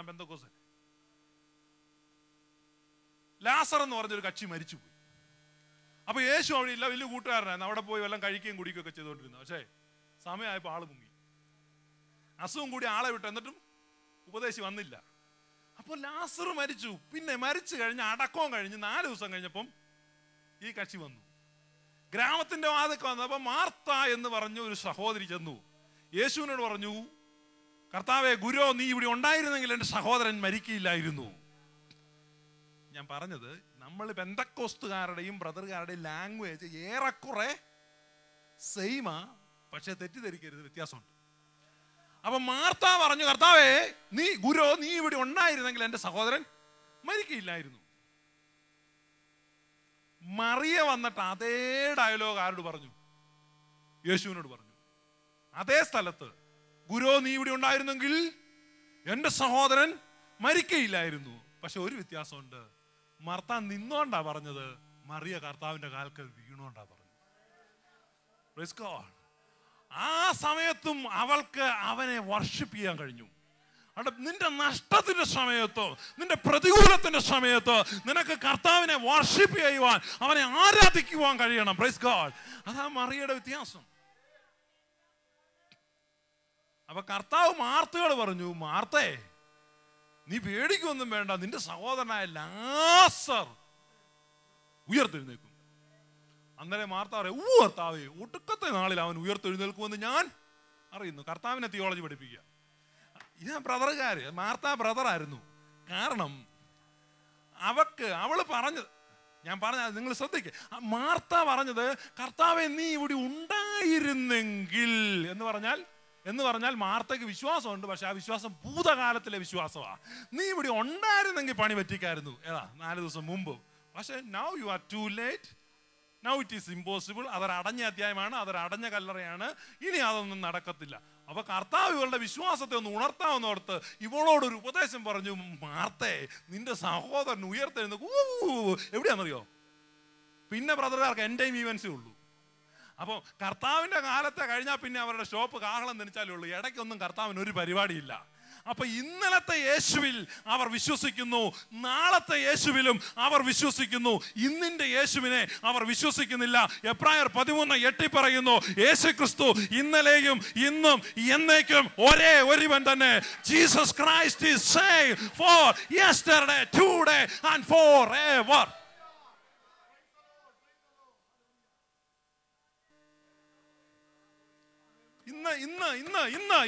പെന്തക്കോസ്ത്. ലാസർ എന്ന് പറഞ്ഞൊരു കക്ഷി മരിച്ചുപോയി. അപ്പൊ യേശു അവിടെ ഇല്ല, വലിയ കൂട്ടുകാരനായിരുന്നു, അവിടെ പോയി വല്ലതും കഴിക്കുകയും കുടിക്കുകയൊക്കെ ചെയ്തുകൊണ്ടിരുന്നു. പക്ഷേ സമയമായപ്പോൾ ആള് മുങ്ങി. അസുഖം കൂടി ആളെ വിട്ടു, എന്നിട്ടും ഉപദേശി വന്നില്ല. അപ്പോൾ ലാസർ മരിച്ചു. പിന്നെ മരിച്ചു കഴിഞ്ഞ് അടക്കവും കഴിഞ്ഞ് 4 ദിവസം കഴിഞ്ഞപ്പം ഈ കക്ഷി വന്നു. ഗ്രാമത്തിന്റെ വാതിൽക്ക് വന്നപ്പോ മാർത്ത എന്ന് പറഞ്ഞു ഒരു സഹോദരി ചെന്നു യേശുവിനോട് പറഞ്ഞു, കർത്താവേ, ഗുരു, നീ ഇവിടെ ഉണ്ടായിരുന്നെങ്കിൽ എൻ്റെ സഹോദരൻ മരിക്കില്ലായിരുന്നു. ഞാൻ പറഞ്ഞത്, നമ്മൾ പെന്തക്കോസ്തുകാരുടെയും ബ്രദറുകാരുടെയും ലാംഗ്വേജ് ഏറെക്കുറെ സെയിമാ, പക്ഷെ തെറ്റിദ്ധരിക്കരുത്, വ്യത്യാസമുണ്ട്. അപ്പൊ മാർത്ത പറഞ്ഞു, കർത്താവേ, ഗുരു, നീ ഇവിടെ ഉണ്ടായിരുന്നെങ്കിൽ എൻ്റെ സഹോദരൻ മരിക്കില്ലായിരുന്നു. മറിയ വന്നിട്ട് അതേ ഡയലോഗ് ആരോട് പറഞ്ഞു? യേശുവിനോട് പറഞ്ഞു. അതേ സ്ഥലത്ത്, ഗുരു, നീ ഇവിടെ ഉണ്ടായിരുന്നെങ്കിൽ എൻ്റെ സഹോദരൻ മരിക്കയില്ലായിരുന്നു. പക്ഷെ ഒരു വ്യത്യാസമുണ്ട്, മാർത്ത നിന്നോണ്ടാ പറഞ്ഞത്, മറിയ കർത്താവിന്റെ കാൽക്കൽ വീണോണ്ടാ പറഞ്ഞു. Praise God. ആ സമയത്തും അവൾക്ക് അവനെ വർഷിപ്പ് ചെയ്യാൻ കഴിഞ്ഞു. നിന്റെ നഷ്ടത്തിന്റെ സമയത്തോ നിന്റെ പ്രതികൂലത്തിന്റെ സമയത്തോ നിനക്ക് കർത്താവിനെ വർഷിപ്പ് ചെയ്യുവാൻ, അവനെ ആരാധിക്കുവാൻ കഴിയണം. Praise God. അതാ മറിയയുടെ വ്യത്യാസം. അപ്പൊ കർത്താവ് മാർത്തയോട് പറഞ്ഞു, മാർത്തേ, നീ പേടിക്കൊന്നും വേണ്ട, നിന്റെ സഹോദരനായ ലാസർ ഉയർത്തെഴുന്നേക്കും. അന്നേരം മാർത്ത പറയും, കർത്താവേ, ഒടുക്കത്തെ നാളിൽ അവൻ ഉയർത്തെഴുന്നേൽക്കുമെന്ന് ഞാൻ അറിയുന്നു. കർത്താവിനെ തിയോളജി പഠിപ്പിക്കുക. ഇത് ബ്രദറുകാര്, മാർത്ത ബ്രദറായിരുന്നു. കാരണം അവള് പറഞ്ഞത്, ഞാൻ പറഞ്ഞ നിങ്ങൾ ശ്രദ്ധിക്കുക, മാർത്ത പറഞ്ഞത്, കർത്താവേ, നീ ഇവിടെ ഉണ്ടായിരുന്നെങ്കിൽ എന്ന് പറഞ്ഞാൽ മാർത്തയ്ക്ക് വിശ്വാസമുണ്ട്, പക്ഷെ ആ വിശ്വാസം ഭൂതകാലത്തിലെ വിശ്വാസമാണ്. നീ ഇവിടെ ഉണ്ടായിരുന്നെങ്കിൽ പണി പറ്റിക്കായിരുന്നു, 4 ദിവസം മുമ്പ്. പക്ഷെ now you are to late, now it is impossible. അതൊരു അടഞ്ഞ അധ്യായമാണ്, അതൊരു അടഞ്ഞ കല്ലറയാണ്, ഇനി അതൊന്നും നടക്കത്തില്ല. അപ്പൊ കർത്താവ് ഇവളുടെ വിശ്വാസത്തെ ഒന്ന് ഉണർത്താമെന്നോർത്ത് ഇവളോടൊരു ഉപദേശം പറഞ്ഞു, മാർത്തേ, നിന്റെ സഹോദരൻ ഉയർത്തെഴുന്നേക്കും. എവിടെയാണെന്നറിയോ? പിന്നെ ബ്രദറുകാർക്ക് എൻ ടൈം ഈവൻസേ ഉള്ളൂ. അപ്പോൾ കർത്താവിന്റെ കാലത്തെ കഴിഞ്ഞാൽ പിന്നെ അവരുടെ ഷോപ്പ് കാഹളം നനച്ചാലേ ഉള്ളൂ. ഇടയ്ക്കൊന്നും കർത്താവിന് ഒരു പരിപാടിയില്ല. അപ്പൊ ഇന്നലത്തെ യേശുവിൽ അവർ വിശ്വസിക്കുന്നു, നാളത്തെ യേശുവിലും അവർ വിശ്വസിക്കുന്നു, ഇന്നിന്റെ യേശുവിനെ അവർ വിശ്വസിക്കുന്നില്ല. എബ്രായർ 13:8 പറയുന്നു, യേശുക്രിസ്തു ഇന്നലെയും ഇന്നും എന്നേക്കും ഒരേ ഒരുവൻ തന്നെ. Jesus Christ is same for yesterday, today and forever.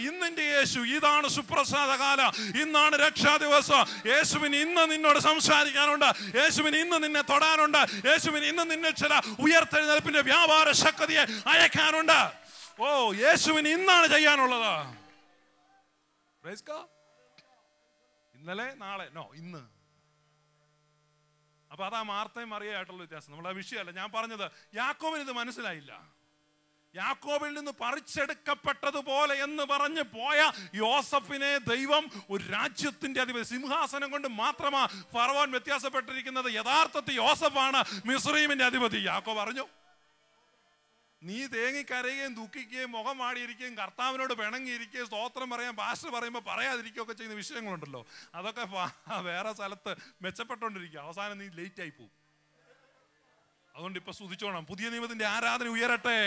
ഇന്നിന്റെ യേശു, ഇതാണ് സുപ്രസാദകാല, ഇന്നാണ് രക്ഷാ ദിവസം. യേശുവിന് ഇന്ന് നിന്നോട് സംസാരിക്കാനുണ്ട്, യേശുവിന് ഇന്ന് നിന്നെ തൊടാനുണ്ട്, യേശുവിന് ഇന്ന് നിന്നെ ചില ഉയർത്തെഴുന്നേൽപ്പിന്റെ വ്യാപാര ശക്തിയെ അയക്കാനുണ്ട്. യേശുവിന് ഇന്നാണ് ചെയ്യാനുള്ളത്. ഇന്നലെ നാളെ ഇന്ന്. അപ്പൊ അതാ മാർത്തയും മറിയയായിട്ടുള്ള വ്യത്യാസം. നമ്മുടെ വിഷയമല്ല ഞാൻ പറഞ്ഞത്. യാക്കോബിന് ഇത് മനസ്സിലായില്ല. യാക്കോബിൽ നിന്ന് പറിച്ചെടുക്കപ്പെട്ടതുപോലെ എന്ന് പറഞ്ഞ് പോയ യോസഫിനെ ദൈവം ഒരു രാജ്യത്തിന്റെ അധിപതി, സിംഹാസനം കൊണ്ട് മാത്രമാ ഫറവോൻ വ്യത്യാസപ്പെട്ടിരിക്കുന്നത്. യഥാർത്ഥത്തിൽ യോസഫാണ് മിസ്രയീമിന്റെ അധിപതി. യാക്കോബ് പറഞ്ഞു, നീ തേങ്ങിക്കരയുകയും ദുഃഖിക്കുകയും മുഖം മാടിയിരിക്കുകയും കർത്താവിനോട് പിണങ്ങിയിരിക്കുകയും സ്തോത്രം പറയാൻ പാസ്റ്റർ പറയുമ്പോൾ പറയാതിരിക്കുകയൊക്കെ ചെയ്യുന്ന വിഷയങ്ങളുണ്ടല്ലോ, അതൊക്കെ വേറെ സ്ഥലത്ത് മെച്ചപ്പെട്ടുകൊണ്ടിരിക്കുക. അവസാനം നീ ലേറ്റ് ആയി പോകും. അതുകൊണ്ട് ഇപ്പൊ സ്തുതിച്ചോണം. പുതിയ നിയമത്തിന്റെ ആരാധന ഉയരട്ടെ,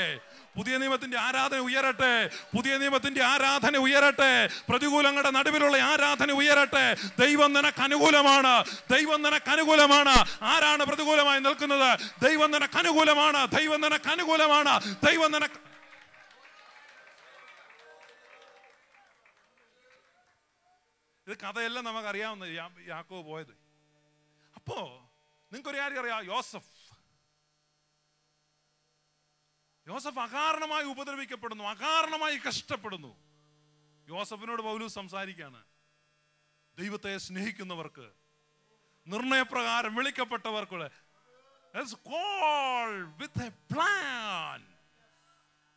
പുതിയ നിയമത്തിന്റെ ആരാധന ഉയരട്ടെ, പുതിയ നിയമത്തിന്റെ ആരാധന ഉയരട്ടെ, പ്രതികൂലങ്ങളുടെ നടുവിലുള്ള ആരാധന ഉയരട്ടെ. ദൈവം നിനക്ക് അനുകൂലമാണ്, ദൈവം നിനക്ക് അനുകൂലമാണ്. ആരാണ് പ്രതികൂലമായി നിൽക്കുന്നത്? ദൈവം നിനക്ക് അനുകൂലമാണ്, ദൈവം നിനക്ക് അനുകൂലമാണ്, ദൈവം നിനക്ക്. ഇത് കഥയെല്ലാം നമുക്കറിയാവുന്ന യാക്കോബ് പോയത്. അപ്പോ നിങ്ങൾക്കൊരു കാര്യം അറിയാം, യോസഫ് അകാരണമായി ഉപദ്രവിക്കപ്പെടുന്നു, അകാരണമായി കഷ്ടപ്പെടുന്നു. യോസഫിനോട് പൗലോസ് സംസാരിക്കാണ്, ദൈവത്തെ സ്നേഹിക്കുന്നവർക്ക്, നിർണയപ്രകാരം വിളിക്കപ്പെട്ടവർക്ക്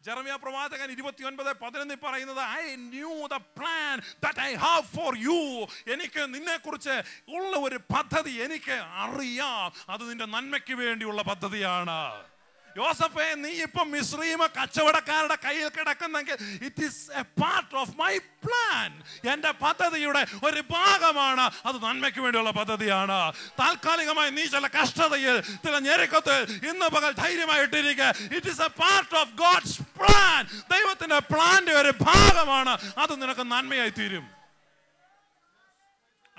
ജെറമ്യാ പ്രവാചകൻ 29:11 പറയുന്നത്, I knew the plan that I have for you. എനിക്ക് നിന്നെ കുറിച്ച് ഉള്ള ഒരു പദ്ധതി എനിക്ക് അറിയാം, അത് നിന്റെ നന്മയ്ക്ക് വേണ്ടിയുള്ള പദ്ധതിയാണ്. യോസഫേ, നീ ഇപ്പൊ മിസ്രയീമ കച്ചവടക്കാരുടെ കയ്യിൽ കിടക്കുന്നെങ്കിൽ it is a part of my plan. എന്റെ പദ്ധതിയുടെ ഒരു ഭാഗമാണ് അത്. നന്മയ്ക്ക് വേണ്ടിയുള്ള പദ്ധതിയാണ്. താൽക്കാലികമായി നീ ചില കഷ്ടതയിൽ, ചില ഞെരുക്കത്തിൽ ഇന്ന് പകൽ ധൈര്യമായിട്ടിരിക്കുക. It is a part of God's plan. ദൈവത്തിന്റെ പ്ലാന്റെ ഒരു ഭാഗമാണ് അത്. നിനക്ക് നന്മയായി തീരും.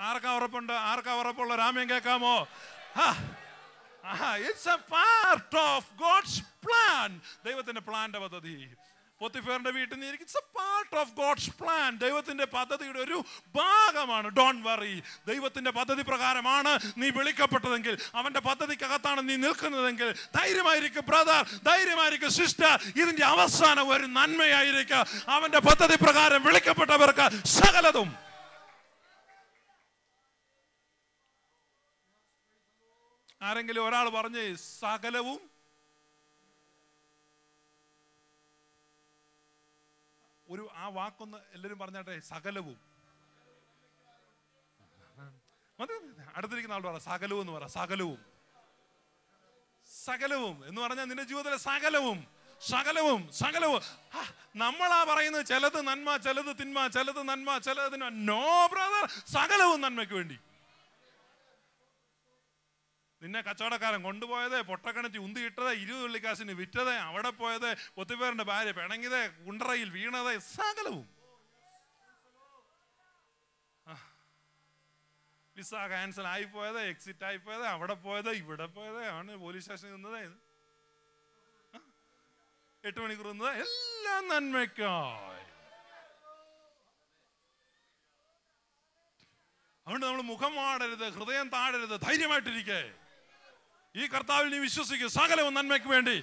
ആർക്കാ ഉറപ്പുണ്ട്? ആർക്കാ ഉറപ്പുള്ള രാമ്യം കേൾക്കാമോ? It's a part of God's plan. ദൈവത്തിന്റെ പ്ലാന്റെ പദ്ധതി. പോത്തിഫേറിന്റെ വീട്ടിൽ നിന്ന് it's a part of God's plan. ദൈവത്തിന്റെ പദ്ധതിയുടെ ഒരു ഭാഗമാണ്. Don't worry. ദൈവത്തിന്റെ പദ്ധതി പ്രകാരമാണ് നീ വിളിക്കപ്പെട്ടതെങ്കിൽ, അവന്റെ പദ്ധതിക്കകത്താണ് നീ നിൽക്കുന്നതെങ്കിൽ ധൈര്യമായിരിക്കും ബ്രദർ, ധൈര്യമായിരിക്കും സിസ്റ്റർ. ഇതിന്റെ അവസാനം ഒരു നന്മയായിരിക്കും. അവന്റെ പദ്ധതി പ്രകാരം വിളിക്കപ്പെട്ടവർക്ക് സകലതും. ആരെങ്കിലും ഒരാൾ പറഞ്ഞ് സകലവും? ആ വാക്കൊന്ന് എല്ലാവരും പറഞ്ഞാട്ടെ. സകലവും. അടുത്തിരിക്കുന്ന ആൾ പറ സകലവും എന്ന് പറ. സകലവും. സകലവും എന്ന് പറഞ്ഞാൽ നിന്റെ ജീവിതത്തിലെ സകലവും സകലവും സകലവും. നമ്മളാ പറയുന്നത് ചിലത് നന്മ, ചിലത് തിന്മ, ചിലത് നന്മ, ചിലത് തിന്മ. നോ ബ്രദർ, സകലവും നന്മയ്ക്ക് വേണ്ടി. നിന്നെ കച്ചവടക്കാരൻ കൊണ്ടുപോയത്, പൊട്ടക്കണച്ച് ഉന്തിയിട്ടത്, 20 വെള്ളിക്കാശിന് വിറ്റത്, അവിടെ പോയത്, പൊത്തിപ്പേറിന്റെ ഭാര്യ പിണങ്ങിയത്, കുണ്ടറയിൽ വീണത്, സകലവും. വിസ ക്യാൻസൽ ആയിപ്പോയത്, എക്സിറ്റ് ആയിപ്പോയത്, അവിടെ പോയത്, ഇവിടെ പോയത്, ആണ് പോലീസ് സ്റ്റേഷനിൽ നിന്നത്, 8 മണിക്കൂർ നിന്നത്, എല്ലാം നന്മയ്ക്കായി. അതുകൊണ്ട് നമ്മൾ മുഖം മാടരുത്, ഹൃദയം താഴരുത്, ധൈര്യമായിട്ടിരിക്കേ. ഈ കർത്താവിൽ നീ വിശ്വസിക്കുക. സകലവും നന്മയ്ക്ക് വേണ്ടി.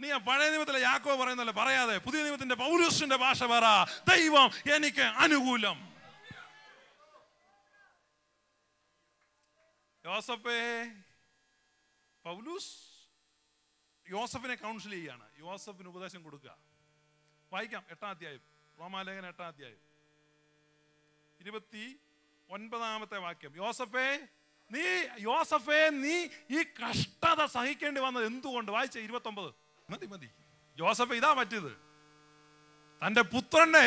നീ ആ പഴയ നിയമത്തിലെ യാക്കോബ് പറയുന്നല്ലേ പറയാതെ പുതിയ നിയമത്തിന്റെ പൗലോസിന്റെ ഭാഷ പറ. ദൈവം എനിക്ക് അനുകൂലം. പൗലോസ് യോസഫിനെ കൗൺസിൽ ചെയ്യാണ്. യോസഫിന് ഉപദേശം കൊടുക്കുക. വായിക്കാം 8-ാം അധ്യായം, റോമാലേഖനം 8-ാം അധ്യായം 29-ാമത്തെ വാക്യം. യോസഫേ നീ ഈ കഷ്ടത സഹിക്കേണ്ടി വന്നത് എന്തുകൊണ്ട്? വായിച്ച 29. മതി. യോസഫ് ഇതാ പറ്റിയത്. തന്റെ പുത്രന്റെ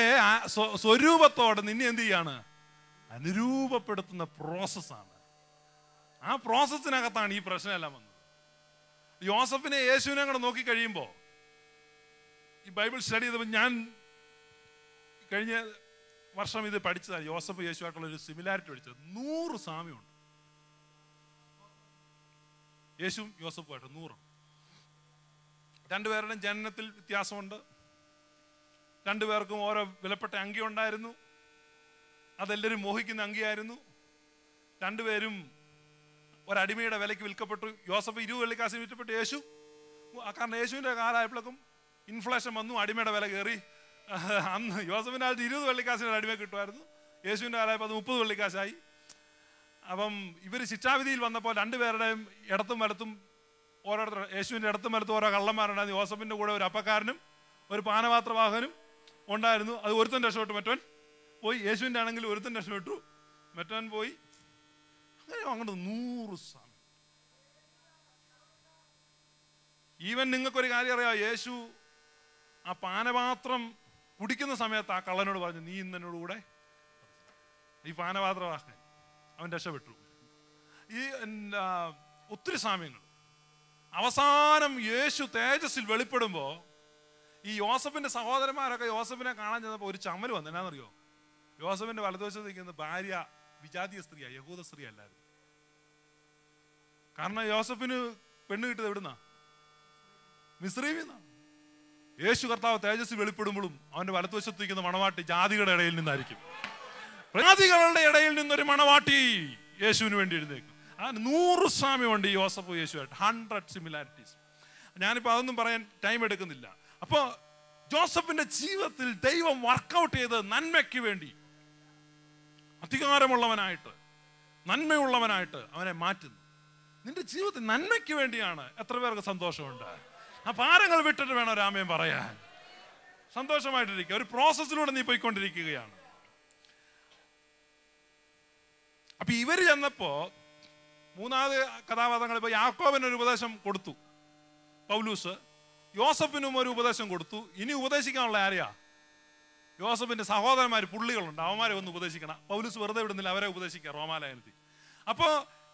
സ്വരൂപത്തോടെ നിന്നെ എന്ത് ചെയ്യാണ്? അനുരൂപപ്പെടുത്തുന്ന പ്രോസസ്സാണ്. ആ പ്രോസസ്സിനകത്താണ് ഈ പ്രശ്നമെല്ലാം വന്നത്. യോസഫിനെ യേശുവിനെ കൂടെ നോക്കി കഴിയുമ്പോ, ഈ ബൈബിൾ സ്റ്റഡി ചെയ്തപ്പോൾ ഞാൻ കഴിഞ്ഞ വർഷം ഇത് പഠിച്ചതാണ്. യോസഫ് യേശുവായിട്ടുള്ള ഒരു സിമിലാരിറ്റി പഠിച്ചത്. 100 സാമ്യമുണ്ട്. യേശുവും യോസഫുമായിട്ട് 100. രണ്ടുപേരുടെയും ജനനത്തിൽ വ്യത്യാസമുണ്ട്. രണ്ടുപേർക്കും ഓരോ വിലപ്പെട്ട അങ്കി ഉണ്ടായിരുന്നു. അതെല്ലാവരും മോഹിക്കുന്ന അങ്കിയായിരുന്നു. രണ്ടുപേരും ഒരടിമയുടെ വിലയ്ക്ക് വിൽക്കപ്പെട്ടു. യോസഫ് 20 വെള്ളിക്കാശിന് വിറ്റപ്പെട്ടു. യേശു, കാരണം യേശുവിൻ്റെ കാലമായപ്പോഴേക്കും ഇൻഫ്ലേഷൻ വന്നു, അടിമയുടെ വില കയറി. അന്ന് യോസഫിൻ്റെ കാലത്ത് 20 വെള്ളിക്കാശിന് അടിമ കിട്ടുമായിരുന്നു. യേശുവിൻ്റെ കാലമായപ്പോൾ അത് 30 വെള്ളിക്കാശായി. അപ്പം ഇവർ ശിക്ഷാവിധിയിൽ വന്നപ്പോൾ രണ്ടുപേരുടെയും ഇടത്തും വലത്തും ഓരോരുത്തർ, യേശുവിൻ്റെ ഇടത്തും വലത്തും ഓരോ കള്ളന്മാരുണ്ടായിരുന്നു. യോസഫിൻ്റെ കൂടെ ഒരു അപ്പക്കാരനും ഒരു പാനപാത്രവാഹനും ഉണ്ടായിരുന്നു. അത് ഒരുത്തൻ രക്ഷപ്പെട്ടു, മറ്റവൻ പോയി. യേശുവിൻ്റെ ആണെങ്കിൽ ഒരുത്തൻ രക്ഷപ്പെട്ടു, മറ്റവൻ പോയി. അങ്ങനെ അങ്ങോട്ട് 100 സാമ്യം. ഈവൻ നിങ്ങൾക്കൊരു കാര്യം അറിയാം, യേശു ആ പാനപാത്രം കുടിക്കുന്ന സമയത്ത് ആ കള്ളനോട് പറഞ്ഞു, നീ ഇന്ന് എന്നോട് കൂടെ. ഈ പാനപാത്രവാഹൻ അവൻ രക്ഷപ്പെട്ടു. ഈ ഒത്തിരി സാമ്യങ്ങൾ. അവസാനം യേശു തേജസ്സിൽ വെളിപ്പെടുമ്പോ ഈ യോസഫിന്റെ സഹോദരന്മാരൊക്കെ യോസഫിനെ കാണാൻ ചെന്നപ്പോൾ ഒരു ചമ്മൽ വന്നു. എന്നാന്നറിയോ? യോസഫിന്റെ വലതുവശത്ത് നിൽക്കുന്ന ഭാര്യ വിജാതീയ സ്ത്രീയാ, യഹൂദ സ്ത്രീ അല്ലായിരുന്നു. കാരണം യോസഫിന് പെണ്ണ് കിട്ടിയത് എവിടുന്നാ? മിസ്രയീമിൽ നിന്നാണ്. യേശു കർത്താവ് തേജസ്സിൽ വെളിപ്പെടുമ്പോഴും അവന്റെ വലതുവശത്ത് നിൽക്കുന്ന മണവാട്ടി ജാതികളുടെ ഇടയിൽ നിന്നായിരിക്കും. ജാതികളുടെ ഇടയിൽ നിന്നൊരു മണവാട്ടി യേശുവിന് വേണ്ടി എഴുന്നേക്കും. 100 സാമ്യമുണ്ട് ഈ യോസഫ് യേശുവായിട്ട്. 100 സിമിലാരിറ്റീസ്. ഞാനിപ്പോൾ അതൊന്നും പറയാൻ ടൈം എടുക്കുന്നില്ല. അപ്പോൾ ജോസഫിന്റെ ജീവിതത്തിൽ ദൈവം വർക്കൗട്ട് ചെയ്ത് നന്മയ്ക്ക് വേണ്ടി, അധികാരമുള്ളവനായിട്ട്, നന്മയുള്ളവനായിട്ട് അവനെ മാറ്റുന്നു. നിന്റെ ജീവിതത്തിൽ നന്മയ്ക്ക് വേണ്ടിയാണ്. എത്ര പേർക്ക് സന്തോഷമുണ്ട്? ആ ഭാരങ്ങൾ വിട്ടിട്ട് വേണം രാമയം പറയാൻ. സന്തോഷമായിട്ടിരിക്കുക. ഒരു പ്രോസസ്സിലൂടെ നീ പോയിക്കൊണ്ടിരിക്കുകയാണ്. അപ്പൊ ഇവര് ചെന്നപ്പോ മൂന്നാമത് കഥാപാത്രങ്ങൾ ഇപ്പൊ യാക്കോബിന് ഒരു ഉപദേശം കൊടുത്തു. പൗലൂസ് യോസഫിനും ഒരു ഉപദേശം കൊടുത്തു. ഇനി ഉപദേശിക്കാനുള്ള ആരെയാ? യോസഫിന്റെ സഹോദരന്മാർ പുള്ളികളുണ്ട്, അവന്മാരെ ഒന്ന് ഉപദേശിക്കണം. പൗലൂസ് വെറുതെ വിടുന്നില്ല, അവരെ ഉപദേശിക്കുക റോമാലേഖനത്തിൽ. അപ്പോ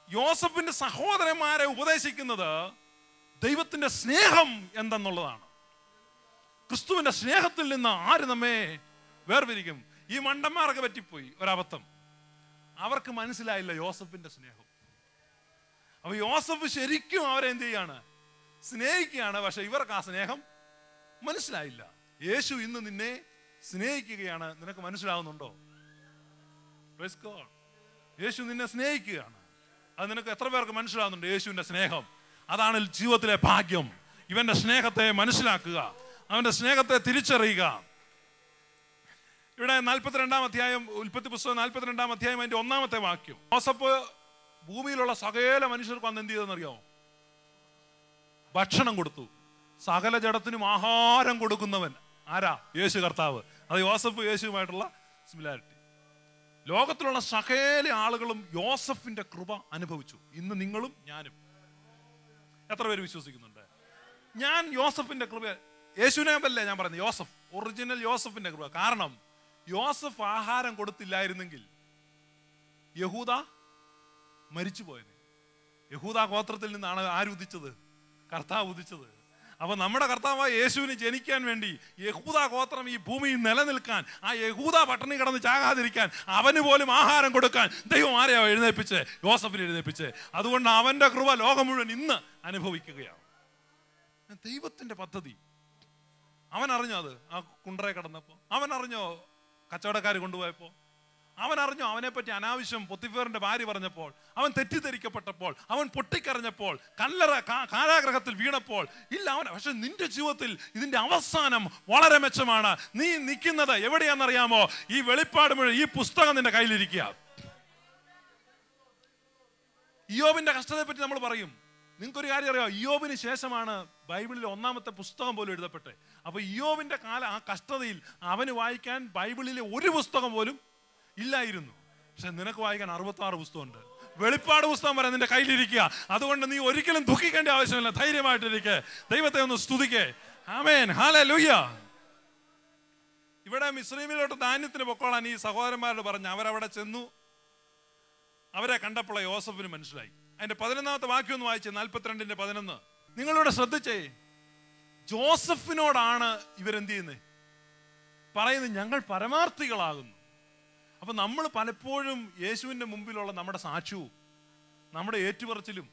യോസഫിന്റെ സഹോദരന്മാരെ ഉപദേശിക്കുന്നത് ദൈവത്തിന്റെ സ്നേഹം എന്തെന്നുള്ളതാണ്. ക്രിസ്തുവിന്റെ സ്നേഹത്തിൽ നിന്ന് ആര് നമ്മെ വേർപിരിക്കും? ഈ മണ്ടന്മാരൊക്കെ പറ്റിപ്പോയി ഒരബദ്ധം. അവർക്ക് മനസ്സിലായില്ല യോസഫിന്റെ സ്നേഹം. അപ്പൊ യോസഫ് ശരിക്കും അവരെ എന്ത് ചെയ്യാണ്? സ്നേഹിക്കുകയാണ്. പക്ഷെ ഇവർക്ക് ആ സ്നേഹം മനസ്സിലായില്ല. യേശു ഇന്ന് നിന്നെ സ്നേഹിക്കുകയാണ്. നിനക്ക് മനസ്സിലാവുന്നുണ്ടോ? Praise God. യേശു നിന്നെ സ്നേഹിക്കുകയാണ്. അത് നിനക്ക് എത്ര പേർക്ക് മനസ്സിലാവുന്നുണ്ട്? യേശുവിന്റെ സ്നേഹം അതാണ് ജീവിതത്തിലെ ഭാഗ്യം. ഇവന്റെ സ്നേഹത്തെ മനസ്സിലാക്കുക, അവന്റെ സ്നേഹത്തെ തിരിച്ചറിയുക. ഇവിടെ 42-ാം അധ്യായം, ഉൽപ്പത്തി പുസ്തകം 42-ാം അധ്യായം, അതിന്റെ 1-ാമത്തെ വാക്യം. യോസഫ് ഭൂമിയിലുള്ള സകല മനുഷ്യർക്ക് അന്ന് എന്ത് ചെയ്തെന്നറിയാമോ? ഭക്ഷണം കൊടുത്തു. സകല ജഡത്തിനും ആഹാരം കൊടുക്കുന്നവൻ ആരാ? യേശു കർത്താവ്. അത് യോസഫ് യേശുവുമായിട്ടുള്ള സിമിലാരിറ്റി. ലോകത്തിലുള്ള സകല ആളുകളും യോസഫിന്റെ കൃപ അനുഭവിച്ചു. ഇന്ന് നിങ്ങളും ഞാനും. എത്ര പേര് വിശ്വസിക്കുന്നുണ്ട്? ഞാൻ യോസഫിന്റെ കൃപ, യേശുവിനെ അല്ലേ ഞാൻ പറയുന്നത്, യോസഫ്, ഒറിജിനൽ യോസഫിന്റെ കൃപ. കാരണം യോസഫ് ആഹാരം കൊടുത്തില്ലായിരുന്നെങ്കിൽ യഹൂദ മരിച്ചു പോയത്. യഹൂദ ഗോത്രത്തിൽ നിന്നാണ് ആര് ഉദിച്ചത്? കർത്താവ് ഉദിച്ചത്. അപ്പൊ നമ്മുടെ കർത്താവായ യേശുവിന് ജനിക്കാൻ വേണ്ടി യഹൂദ ഗോത്രം ഈ ഭൂമിയിൽ നിലനിൽക്കാൻ, ആ യഹൂദ പട്ടിണി കിടന്ന് ചാകാതിരിക്കാൻ, അവന് പോലും ആഹാരം കൊടുക്കാൻ ദൈവം ആരെയാ എഴുന്നേൽപ്പിച്ച്? യോസഫിനെ എഴുന്നേൽപ്പിച്ച്. അതുകൊണ്ട് അവന്റെ കൃപ ലോകം മുഴുവൻ ഇന്ന് അനുഭവിക്കുകയാണ്. ദൈവത്തിന്റെ പദ്ധതി അവൻ അറിഞ്ഞോ? അത് ആ കുണ്ടറെ കടന്നപ്പോ അവൻ അറിഞ്ഞോ? കച്ചവടക്കാർ കൊണ്ടുപോയപ്പോ അവൻ അറിഞ്ഞോ? അവനെപ്പറ്റി അനാവശ്യം പൊത്തിഫേറിന്റെ ഭാര്യ പറഞ്ഞപ്പോൾ, അവൻ തെറ്റിദ്ധരിക്കപ്പെട്ടപ്പോൾ, അവൻ പൊട്ടിക്കരഞ്ഞപ്പോൾ, കാരാഗ്രഹത്തിൽ വീണപ്പോൾ ഇല്ല അവൻ. പക്ഷെ നിന്റെ ജീവിതത്തിൽ ഇതിന്റെ അവസാനം വളരെ മെച്ചമാണ്. നീ നിൽക്കുന്നത് എവിടെയാണെന്നറിയാമോ? ഈ വെളിപ്പാട് മുഴുവൻ ഈ പുസ്തകം നിന്റെ കയ്യിലിരിക്കുക. ഇയ്യോബിന്റെ കഷ്ടതയെ പറ്റി നമ്മൾ പറയും. നിങ്ങൾക്കൊരു കാര്യം അറിയാം, ഇയ്യോബിന് ശേഷമാണ് ബൈബിളിലെ 1-ാമത്തെ പുസ്തകം പോലും എഴുതപ്പെട്ടെ. അപ്പൊ ഇയ്യോബിന്റെ കാലം, ആ കഷ്ടതയിൽ അവന് വായിക്കാൻ ബൈബിളിലെ ഒരു പുസ്തകം പോലും ഇല്ലായിരുന്നു. പക്ഷെ നിനക്ക് വായിക്കാൻ 66 പുസ്തകമുണ്ട്. വെളിപ്പാട് പുസ്തകം വരെ നിന്റെ കയ്യിലിരിക്കുക. അതുകൊണ്ട് നീ ഒരിക്കലും ദുഃഖിക്കേണ്ട ആവശ്യമില്ല. ധൈര്യമായിട്ടിരിക്കെ, ദൈവത്തെ ഒന്ന് സ്തുതിക്കേ. ആമേൻ, ഹല്ലേലൂയ. ഇവിടെ മിസ്രയീമിലോട്ട് ധാന്യത്തിന് പൊക്കോളാൻ ഈ സഹോദരന്മാരോട് പറഞ്ഞു. അവരവിടെ ചെന്നു. അവരെ കണ്ടപ്പോൾ യോസഫിന് മനസ്സിലായി. അതിന്റെ 11-ാമത്തെ വാക്യം ഒന്ന് വായിച്ചേ, 42-ന്റെ 11. നിങ്ങളിവിടെ ശ്രദ്ധിച്ചേ, ജോസഫിനോടാണ് ഇവരെന്ത് ചെയ്യുന്നത്? പറയുന്നത് ഞങ്ങൾ പരമാർത്ഥികളാകുന്നു. അപ്പൊ നമ്മൾ പലപ്പോഴും യേശുവിന്റെ മുമ്പിലുള്ള നമ്മുടെ സാക്ഷ്യവും നമ്മുടെ ഏറ്റുപറച്ചിലും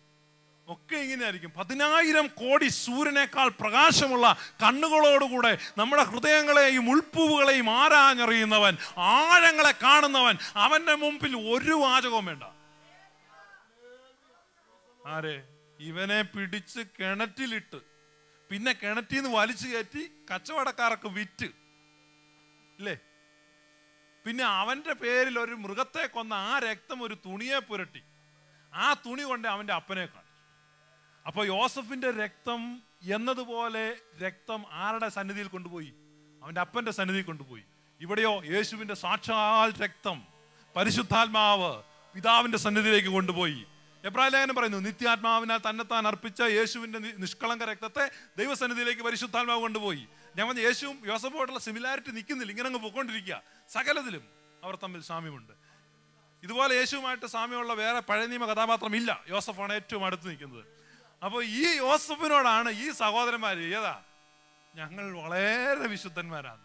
ഒക്കെ ഇങ്ങനെയായിരിക്കും. 10,000 കോടി സൂര്യനേക്കാൾ പ്രകാശമുള്ള കണ്ണുകളോടുകൂടെ നമ്മുടെ ഹൃദയങ്ങളെയും ഉൾപ്പൂവുകളെയും ആരാഞ്ഞറിയുന്നവൻ, ആഴങ്ങളെ കാണുന്നവൻ, അവന്റെ മുമ്പിൽ ഒരു വാചകവും വേണ്ട. ആരെ? ഇവനെ പിടിച്ച് കിണറ്റിലിട്ട് പിന്നെ കിണറ്റിൽ നിന്ന് വലിച്ചു കയറ്റി കച്ചവടക്കാർക്ക് വിറ്റ് ഇല്ലേ? പിന്നെ അവന്റെ പേരിൽ ഒരു മൃഗത്തെ കൊന്ന ആ രക്തം ഒരു തുണിയെ പുരട്ടി ആ തുണി കൊണ്ട് അവന്റെ അപ്പനെ കാണിച്ചു. അപ്പൊ യോസഫിന്റെ രക്തം എന്നതുപോലെ രക്തം ആരുടെ സന്നിധിയിൽ കൊണ്ടുപോയി? അവന്റെ അപ്പന്റെ സന്നിധിയിൽ കൊണ്ടുപോയി. ഇവിടെയോ യേശുവിന്റെ സാക്ഷാൽ രക്തം പരിശുദ്ധാത്മാവ് പിതാവിന്റെ സന്നിധിയിലേക്ക് കൊണ്ടുപോയി. എബ്രായലേഖനം പറയുന്നു, നിത്യാത്മാവിനാൽ തന്നെത്താൻ അർപ്പിച്ച യേശുവിന്റെ നിഷ്കളങ്ക രക്തത്തെ ദൈവസന്നിധിയിലേക്ക് പരിശുദ്ധാത്മാവ് കൊണ്ടുപോയി. ഞാൻ പറഞ്ഞ യേശുവും യോസഫുമായിട്ടുള്ള സിമിലാരിറ്റി നിൽക്കുന്നില്ല, ഇങ്ങനെ അങ്ങ് പോയിക്കൊണ്ടിരിക്കുക. സകലത്തിലും അവർ തമ്മിൽ സാമ്യമുണ്ട്. ഇതുപോലെ യേശുവുമായിട്ട് സാമ്യമുള്ള വേറെ പഴയ നിയമ കഥാപാത്രം ഇല്ല. യോസഫാണ് ഏറ്റവും അടുത്ത് നിൽക്കുന്നത്. അപ്പോൾ ഈ യോസഫിനോടാണ് ഈ സഹോദരന്മാർ ഏതാ? ഞങ്ങൾ വളരെ വിശുദ്ധന്മാരാണ്.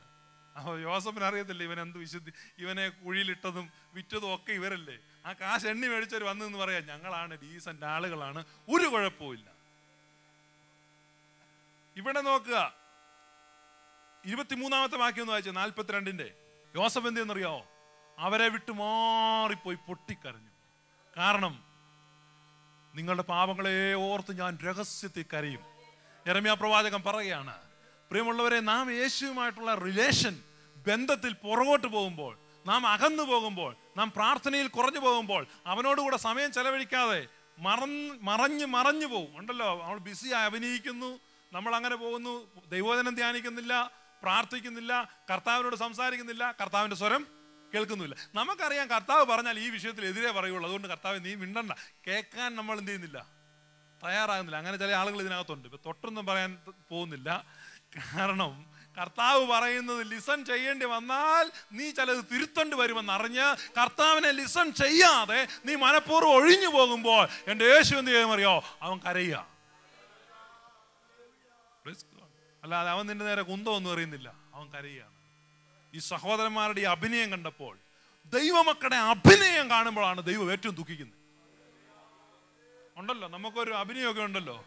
അപ്പോൾ യോസഫിന് അറിയത്തില്ല ഇവൻ എന്ത് വിശുദ്ധി, ഇവനെ കുഴിയിലിട്ടതും വിറ്റതും ഒക്കെ ഇവരല്ലേ. ആ കാശ് എണ്ണി മേടിച്ചവർ വന്നെന്ന് പറയാം, ഞങ്ങളാണ് ഡീസന്റ് ആളുകളാണ്, ഒരു കുഴപ്പമില്ല. ഇവിടെ നോക്കുക, 23-ാമത്തെ വാക്യം ഒന്ന് വായിച്ച 42-ന്റെ. യോസഫ് എന്തെന്നറിയാമോ? അവരെ വിട്ടു മാറിപ്പോയി പൊട്ടിക്കരഞ്ഞു. കാരണം നിങ്ങളുടെ പാപങ്ങളെ ഓർത്ത് ഞാൻ രഹസ്യത്തിൽ കരയും. യെരമ്യാ പ്രവാചകൻ പറയുകയാണ്, പ്രിയമുള്ളവരെ, നാം യേശുവുമായിട്ടുള്ള റിലേഷൻ ബന്ധത്തിൽ പുറകോട്ട് പോകുമ്പോൾ, നാം അകന്നു പോകുമ്പോൾ, നാം പ്രാർത്ഥനയിൽ കുറഞ്ഞു പോകുമ്പോൾ, അവനോടുകൂടെ സമയം ചെലവഴിക്കാതെ മറഞ്ഞു പോകും. ഉണ്ടല്ലോ, നമ്മൾ ബിസിയായി അഭിനയിക്കുന്നു, നമ്മൾ അങ്ങനെ പോകുന്നു, ദൈവവചനം ധ്യാനിക്കുന്നില്ല, പ്രാർത്ഥിക്കുന്നില്ല, കർത്താവിനോട് സംസാരിക്കുന്നില്ല, കർത്താവിന്റെ സ്വരം കേൾക്കുന്നില്ല. നമുക്കറിയാം കർത്താവ് പറഞ്ഞാൽ ഈ വിഷയത്തിൽ എതിരെ പറയുള്ളൂ. അതുകൊണ്ട് കർത്താവ് നീ മിണ്ടണ്ട, കേൾക്കാൻ നമ്മൾ എന്ത് ചെയ്യുന്നില്ല, തയ്യാറാകുന്നില്ല. അങ്ങനെ ചില ആളുകൾ ഇതിനകത്തുണ്ട്. ഇപ്പൊ തൊട്ടൊന്നും പറയാൻ പോകുന്നില്ല. കാരണം കർത്താവ് പറയുന്നത് ലിസൺ ചെയ്യേണ്ടി വന്നാൽ നീ ചിലത് തിരുത്തേണ്ടി വരുമെന്ന് അറിഞ്ഞ് കർത്താവിനെ ലിസൺ ചെയ്യാതെ നീ മനഃപൂർവ്വം ഒഴിഞ്ഞു പോകുമ്പോൾ എൻ്റെ യേശു എന്ത് ചെയ്യുമറിയോ? അവൻ കരയുക. അല്ലാതെ അവൻ നിന്റെ നേരെ കുന്തമൊന്നും അറിയുന്നില്ല, അവൻ കരയുകയാണ്. ഈ സഹോദരന്മാരുടെ ഈ അഭിനയം കണ്ടപ്പോൾ, ദൈവമക്കളുടെ അഭിനയം കാണുമ്പോഴാണ് ദൈവം ഏറ്റവും ദുഃഖിക്കുന്നത്. ഉണ്ടല്ലോ, നമുക്കൊരു അഭിനയമൊക്കെ ഉണ്ടല്ലോ.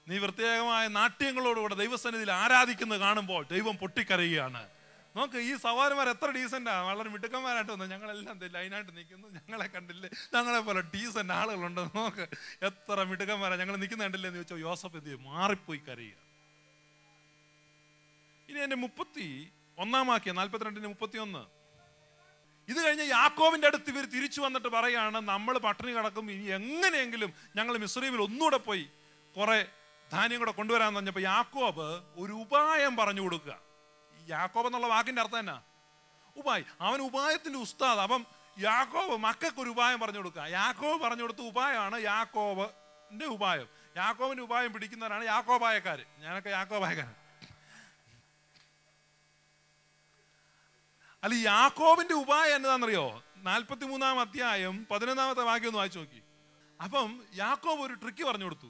നീ പ്രത്യേകമായ നാട്യങ്ങളോടുകൂടെ ദൈവസന്നിധിയിൽ ആരാധിക്കുന്നത് കാണുമ്പോൾ ദൈവം പൊട്ടിക്കരയുകയാണ്. നോക്ക്, ഈ സഹോദരന്മാർ എത്ര ഡീസൻ്റാ, വളരെ മിടുക്കന്മാരായിട്ട് വന്നു. ഞങ്ങളെല്ലാം ലൈനായിട്ട് നിൽക്കുന്നു, ഞങ്ങളെ കണ്ടില്ലേ, ഞങ്ങളെ പോലെ ഡീസൻ്റ് ആളുകളുണ്ട്. നോക്ക് എത്ര മിടുക്കന്മാരാ, ഞങ്ങൾ നിൽക്കുന്ന കണ്ടില്ലേ എന്ന് ചോദിച്ചാൽ യോസഫ് എന്ത് ചെയ്യും? മാറിപ്പോയി കരയുക. ഇനി എൻ്റെ 31 വാക്യം, 42-31. ഇത് കഴിഞ്ഞ് യാക്കോബിന്റെ അടുത്ത് ഇവർ തിരിച്ചു വന്നിട്ട് പറയാണ്, നമ്മൾ പട്ടിണി കിടക്കും, ഇനി എങ്ങനെയെങ്കിലും ഞങ്ങൾ മിസ്രയീമിൽ ഒന്നുകൂടെ പോയി കുറെ ധാന്യം കൂടെ കൊണ്ടുവരാന്ന് പറഞ്ഞപ്പോൾ യാക്കോബ് ഒരു ഉപായം പറഞ്ഞു കൊടുക്കുക. യാക്കോബ് എന്നുള്ള വാക്കിന്റെ അർത്ഥം എന്നാ? ഉപായം. അവൻ ഉപായത്തിന്റെ ഉസ്താദ്. അപ്പം യാക്കോബ് മക്കൾക്ക് ഒരു ഉപായം പറഞ്ഞു കൊടുക്കുക. യാക്കോബ് പറഞ്ഞു കൊടുത്ത ഉപായമാണ് യാക്കോബിന്റെ ഉപായം. യാക്കോബിന്റെ ഉപായം പിടിക്കുന്നവരാണ് യാക്കോബായക്കാര്. ഞാനൊക്കെ യാക്കോബായക്കാരൻ. അല്ല, യാക്കോബിന്റെ ഉപായം എന്നതാണെന്നറിയോ? 43-ാം അധ്യായം 11-ാമത്തെ വാക്യം ഒന്ന് വായിച്ചു നോക്കി. അപ്പം യാക്കോബ് ഒരു ട്രിക്ക് പറഞ്ഞു കൊടുത്തു.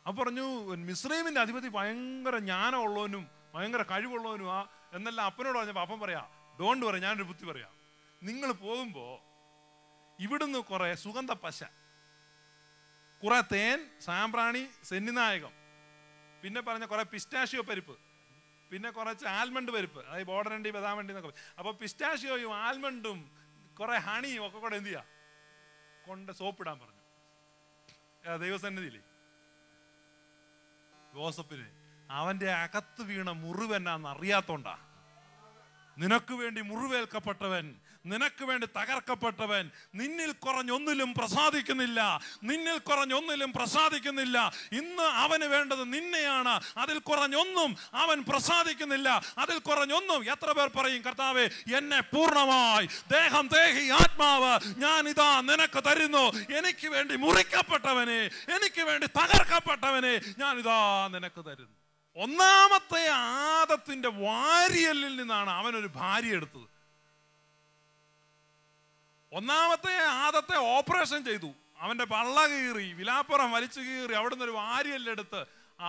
അപ്പം പറഞ്ഞു, മിസ്രയീമിന്റെ അധിപതി ഭയങ്കര ജ്ഞാനമുള്ളവനും ഭയങ്കര കഴിവുള്ളവനും എന്നെല്ലാം അപ്പനോട് പറഞ്ഞപ്പോൾ അപ്പം പറയാ, ഡോണ്ട് പറയാം, ഞാനൊരു ബുദ്ധി പറയാം. നിങ്ങൾ പോകുമ്പോ ഇവിടുന്ന് കുറെ സുഗന്ധ പശ, കുറെ തേൻ, സാമ്പ്രാണി, സെന്നിനായകം, പിന്നെ പറഞ്ഞ കുറെ പിസ്റ്റാഷിയോ പരിപ്പ്, പിന്നെ കുറച്ച് ആൽമണ്ട് പരിപ്പ്, അതായത് ബോർഡറണ്ടി ബദാമണ്ടി എന്നൊക്കെ. അപ്പൊ പിസ്റ്റാഷിയോയും ആൽമണ്ടും കുറെ ഹണിയും ഒക്കെ കൂടെ എന്ത് ചെയ്യാ കൊണ്ട് സോപ്പിടാൻ പറഞ്ഞു ദൈവസന്നിധിയിലെ യോസഫിന്. അവന്റെ അകത്ത് വീണ മുറിവെന്നാന്ന് അറിയാത്തോണ്ടാ. നിനക്ക് വേണ്ടി മുറിവേൽക്കപ്പെട്ടവൻ, നിനക്ക് വേണ്ടി തകർക്കപ്പെട്ടവൻ നിന്നിൽ കുറഞ്ഞൊന്നിലും പ്രസാദിക്കുന്നില്ല, നിന്നിൽ കുറഞ്ഞൊന്നിലും പ്രസാദിക്കുന്നില്ല. ഇന്ന് അവന് വേണ്ടത് നിന്നെയാണ്. അതിൽ കുറഞ്ഞൊന്നും അവൻ പ്രസാദിക്കുന്നില്ല, അതിൽ കുറഞ്ഞൊന്നും. എത്ര പേർ പറയും, കർത്താവേ എന്നെ പൂർണ്ണമായി ദേഹം, ദേഹി, ആത്മാവ് ഞാൻ ഇതാ നിനക്ക് തരുന്നു. എനിക്ക് വേണ്ടി മുറിക്കപ്പെട്ടവനെ, എനിക്ക് വേണ്ടി തകർക്കപ്പെട്ടവനെ ഞാൻ ഇതാ നിനക്ക് തരുന്നു. ഒന്നാമത്തെ ആദത്തിന്റെ വാരിയലിൽ നിന്നാണ് അവനൊരു ഭാര്യ എടുത്തത്. ഒന്നാമത്തെ ആദത്തെ ഓപ്പറേഷൻ ചെയ്തു, അവന്റെ പള്ള കീറി, വിലാപ്പുറം വലിച്ചു കീറി, അവിടുന്ന് ഒരു വാരിയല്ലെടുത്ത്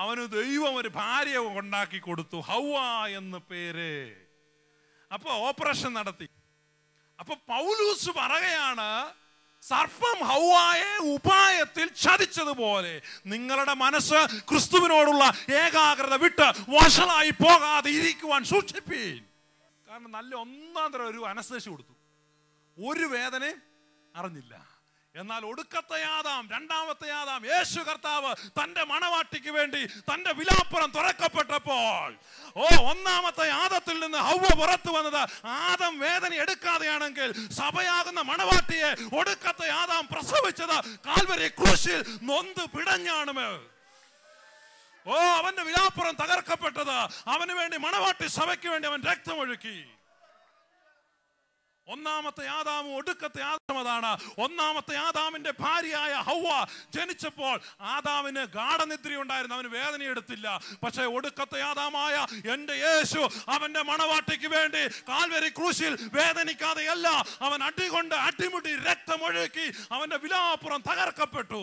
അവന് ദൈവം ഒരു ഭാര്യ ഉണ്ടാക്കി കൊടുത്തു, ഹൗവ എന്ന് പേര്. അപ്പൊ ഓപ്പറേഷൻ നടത്തി. അപ്പൊ പൗലൂസ് പറയുകയാണ്, സർപ്പം ഹൗവായെ ഉപായത്തിൽ ചതിച്ചതുപോലെ നിങ്ങളുടെ മനസ്സ് ക്രിസ്തുവിനോടുള്ള ഏകാഗ്രത വിട്ട് വഷളായി പോകാതെ ഇരിക്കുവാൻ സൂക്ഷിപ്പീൻ. കാരണം നല്ല ഒന്നാം തരം ഒരു അനസ്തേഷ്യ കൊടുത്തു, ഒരു വേദനയും അറിഞ്ഞില്ല. എന്നാൽ ഒടുക്കത്തെ ആദാം, രണ്ടാമത്തെ ആദാം, യേശു കർത്താവ് തന്റെ മണവാട്ടിക്ക് വേണ്ടി തന്റെ വിലാപ്പുറം തുറക്കപ്പെട്ടപ്പോൾ, ഒന്നാമത്തെ ആദത്തിൽ നിന്ന് ഹൗവ പുറത്തു വന്നത് ആദം വേദന എടുക്കാതെയാണെങ്കിൽ സഭയാകുന്ന മണവാട്ടിയെ ഒടുക്കത്തെ ആദാം പ്രസവിച്ചത് കാൽവരി ക്രൂശിൽ നൊന്ത് പിടഞ്ഞാണ്. അവന്റെ വിലാപ്പുറം തകർക്കപ്പെട്ടത് അവന് വേണ്ടി, മണവാട്ടി സഭയ്ക്ക് വേണ്ടി അവൻ രക്തമൊഴുക്കി. ഒന്നാമത്തെ ആദാമും ഒടുക്കത്തെ ആദാം അതാണ്. ഒന്നാമത്തെ ആദാമിന്റെ ഭാര്യയായ ഹൗവ ജനിച്ചപ്പോൾ ആദാമിന് ഗാഠനിദ്രയുണ്ടായിരുന്നു, അവന് വേദനയെടുത്തില്ല. പക്ഷെ ഒടുക്കത്തെ ആദാമായ എന്റെ യേശു അവന്റെ മണവാട്ടിക്ക് വേണ്ടി കാൽവരി ക്രൂശിൽ വേദനിക്കാതെയല്ല, അവൻ അടികൊണ്ട് അടിമുടി രക്തമൊഴുക്കി അവന്റെ വിലാപ്പുറം തകർക്കപ്പെട്ടു.